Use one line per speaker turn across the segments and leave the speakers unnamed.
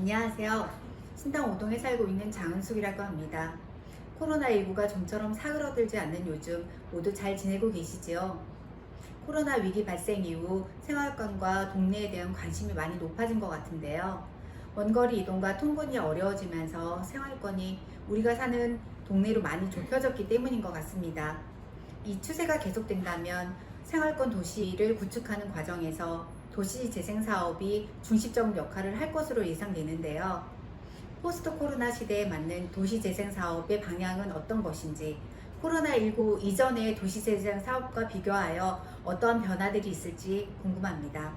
안녕하세요. 신당 오동에 살고 있는 장은숙이라고 합니다. 코로나19가 좀처럼 사그러들지 않는 요즘 모두 잘 지내고 계시지요? 코로나 위기 발생 이후 생활권과 동네에 대한 관심이 많이 높아진 것 같은데요. 원거리 이동과 통근이 어려워지면서 생활권이 우리가 사는 동네로 많이 좁혀졌기 때문인 것 같습니다. 이 추세가 계속된다면 생활권 도시를 구축하는 과정에서 도시재생 사업이 중심적 역할을 할 것으로 예상되는데요. 포스트 코로나 시대에 맞는 도시재생 사업의 방향은 어떤 것인지, 코로나19 이전의 도시재생 사업과 비교하여 어떠한 변화들이 있을지 궁금합니다.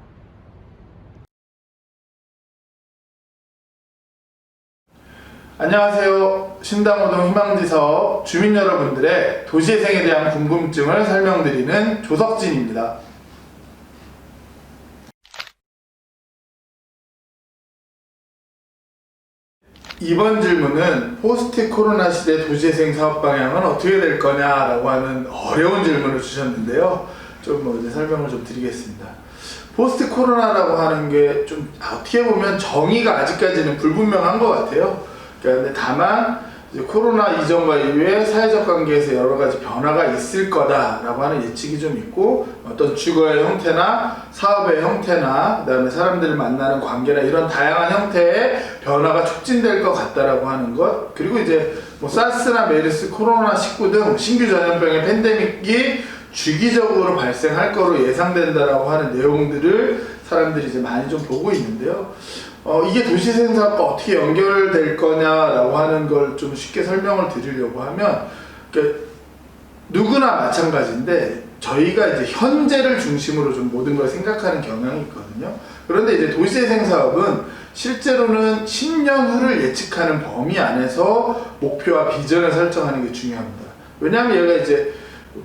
안녕하세요. 신당오동 희망지사업 주민 여러분들의 도시재생에 대한 궁금증을 설명드리는 조석진입니다. 이번 질문은 포스트 코로나 시대 도시재생 사업 방향은 어떻게 될 거냐라고 하는 어려운 질문을 주셨는데요. 좀 이제 설명을 좀 드리겠습니다. 포스트 코로나라고 하는 게 좀 어떻게 보면 정의가 아직까지는 불분명한 것 같아요. 그런데 다만 이제 코로나 이전과 이후에 사회적 관계에서 여러 가지 변화가 있을 거다라고 하는 예측이 좀 있고, 어떤 주거의 형태나 사업의 형태나 그다음에 사람들을 만나는 관계나 이런 다양한 형태의 변화가 촉진될 것 같다라고 하는 것, 그리고 이제 뭐 사스나 메르스, 코로나19 등 신규 전염병의 팬데믹이 주기적으로 발생할 거로 예상된다라고 하는 내용들을 사람들이 이제 많이 좀 보고 있는데요. 이게 도시재생 사업과 어떻게 연결될 거냐라고 하는 걸 좀 쉽게 설명을 드리려고 하면, 그러니까 누구나 마찬가지인데 저희가 이제 현재를 중심으로 좀 모든 걸 생각하는 경향이 있거든요. 그런데 이제 도시재생 사업은 실제로는 10년 후를 예측하는 범위 안에서 목표와 비전을 설정하는 게 중요합니다. 왜냐하면 얘가 이제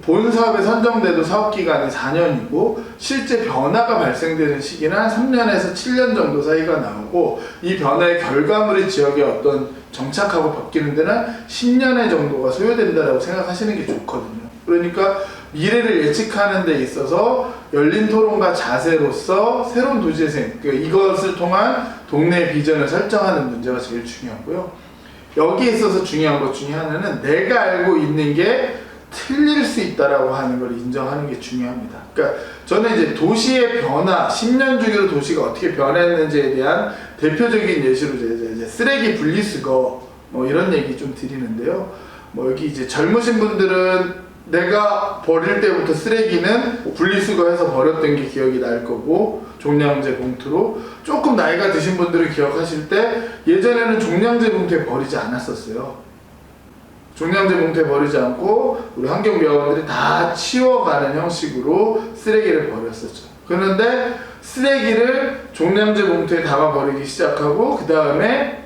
본 사업에 선정돼도 사업 기간이 4년이고 실제 변화가 발생되는 시기는 한 3년에서 7년 정도 사이가 나오고, 이 변화의 결과물이 지역에 어떤 정착하고 바뀌는 데는 10년의 정도가 소요된다라고 생각하시는 게 좋거든요. 그러니까 미래를 예측하는 데 있어서 열린 토론과 자세로서 새로운 도시재생, 그러니까 이것을 통한 동네 비전을 설정하는 문제가 제일 중요하고요. 여기에 있어서 중요한 것 중에 하나는 내가 알고 있는 게 틀릴 수 있다라고 하는 걸 인정하는 게 중요합니다. 그러니까 저는 이제 도시의 변화, 10년 주기로 도시가 어떻게 변했는지에 대한 대표적인 예시로 이제 쓰레기 분리수거 뭐 이런 얘기 좀 드리는데요. 뭐 여기 이제 젊으신 분들은 내가 버릴 때부터 쓰레기는 분리수거해서 버렸던 게 기억이 날 거고, 종량제 봉투로. 조금 나이가 드신 분들은 기억하실 때 예전에는 종량제 봉투에 버리지 않았었어요. 종량제 봉투에 버리지 않고 우리 환경미화원들이 다 치워가는 형식으로 쓰레기를 버렸었죠. 그런데 쓰레기를 종량제 봉투에 담아 버리기 시작하고, 그 다음에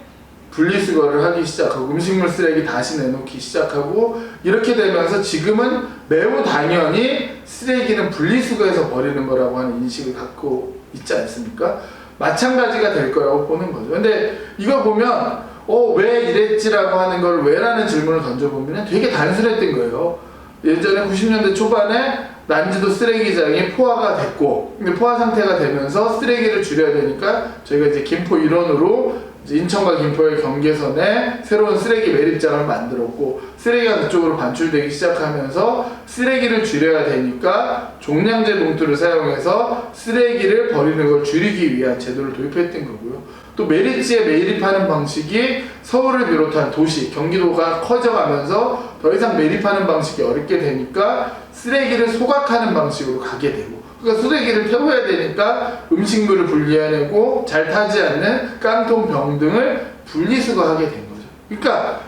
분리수거를 하기 시작하고, 음식물 쓰레기 다시 내놓기 시작하고, 이렇게 되면서 지금은 매우 당연히 쓰레기는 분리수거해서 버리는 거라고 하는 인식을 갖고 있지 않습니까? 마찬가지가 될 거라고 보는 거죠. 근데 이거 보면 왜 이랬지라고 하는 걸 왜라는 질문을 던져보면 되게 단순했던 거예요. 예전에 90년대 초반에 난지도 쓰레기장이 포화가 됐고, 근데 포화 상태가 되면서 쓰레기를 줄여야 되니까 저희가 이제 김포 일원으로 이제 인천과 김포의 경계선에 새로운 쓰레기 매립장을 만들었고, 쓰레기가 그쪽으로 반출되기 시작하면서 쓰레기를 줄여야 되니까 종량제 봉투를 사용해서 쓰레기를 버리는 걸 줄이기 위한 제도를 도입했던 거고요. 또 메리츠에 매립하는 방식이 서울을 비롯한 도시, 경기도가 커져가면서 더 이상 매립하는 방식이 어렵게 되니까 쓰레기를 소각하는 방식으로 가게 되고, 그러니까 쓰레기를 태워야 되니까 음식물을 분리해내고 잘 타지 않는 깡통, 병 등을 분리수거하게 된 거죠. 그러니까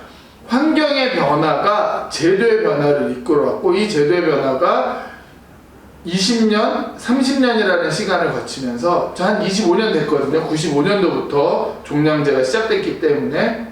환경의 변화가 제도의 변화를 이끌어왔고, 이 제도의 변화가 20년, 30년이라는 시간을 거치면서 한 25년 됐거든요. 95년도부터 종량제가 시작됐기 때문에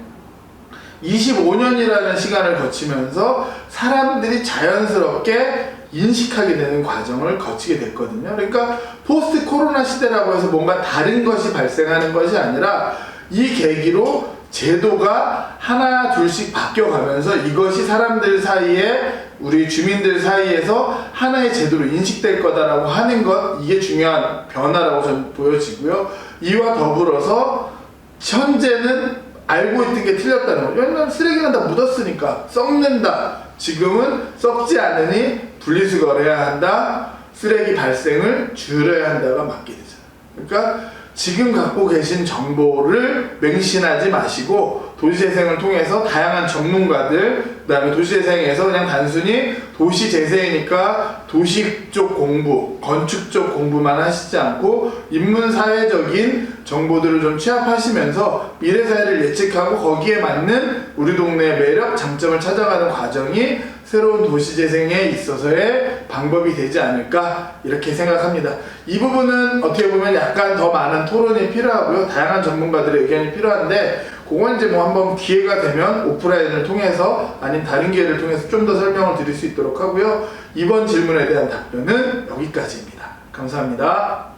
25년이라는 시간을 거치면서 사람들이 자연스럽게 인식하게 되는 과정을 거치게 됐거든요. 그러니까 포스트 코로나 시대라고 해서 뭔가 다른 것이 발생하는 것이 아니라 이 계기로 제도가 하나 둘씩 바뀌어가면서 이것이 사람들 사이에, 우리 주민들 사이에서 하나의 제도로 인식될 거다라고 하는 것, 이게 중요한 변화라고 저는 보여지고요. 이와 더불어서 현재는 알고 있던 게 틀렸다는 거예요. 왜냐면 쓰레기는 다 묻었으니까 썩는다. 지금은 썩지 않으니 분리수거해야 한다. 쓰레기 발생을 줄여야 한다가 맞게 되잖아요. 그러니까 지금 갖고 계신 정보를 맹신하지 마시고 도시재생을 통해서 다양한 전문가들, 그 다음에 도시재생에서 그냥 단순히 도시재생이니까 도시 쪽 공부, 건축 쪽 공부만 하시지 않고 인문사회적인 정보들을 좀 취합하시면서 미래사회를 예측하고 거기에 맞는 우리 동네의 매력, 장점을 찾아가는 과정이 새로운 도시재생에 있어서의 방법이 되지 않을까 이렇게 생각합니다. 이 부분은 어떻게 보면 약간 더 많은 토론이 필요하고요. 다양한 전문가들의 의견이 필요한데 그건 이제 뭐 한번 기회가 되면 오프라인을 통해서 아닌 다른 기회를 통해서 좀 더 설명을 드릴 수 있도록 하고요. 이번 질문에 대한 답변은 여기까지입니다. 감사합니다.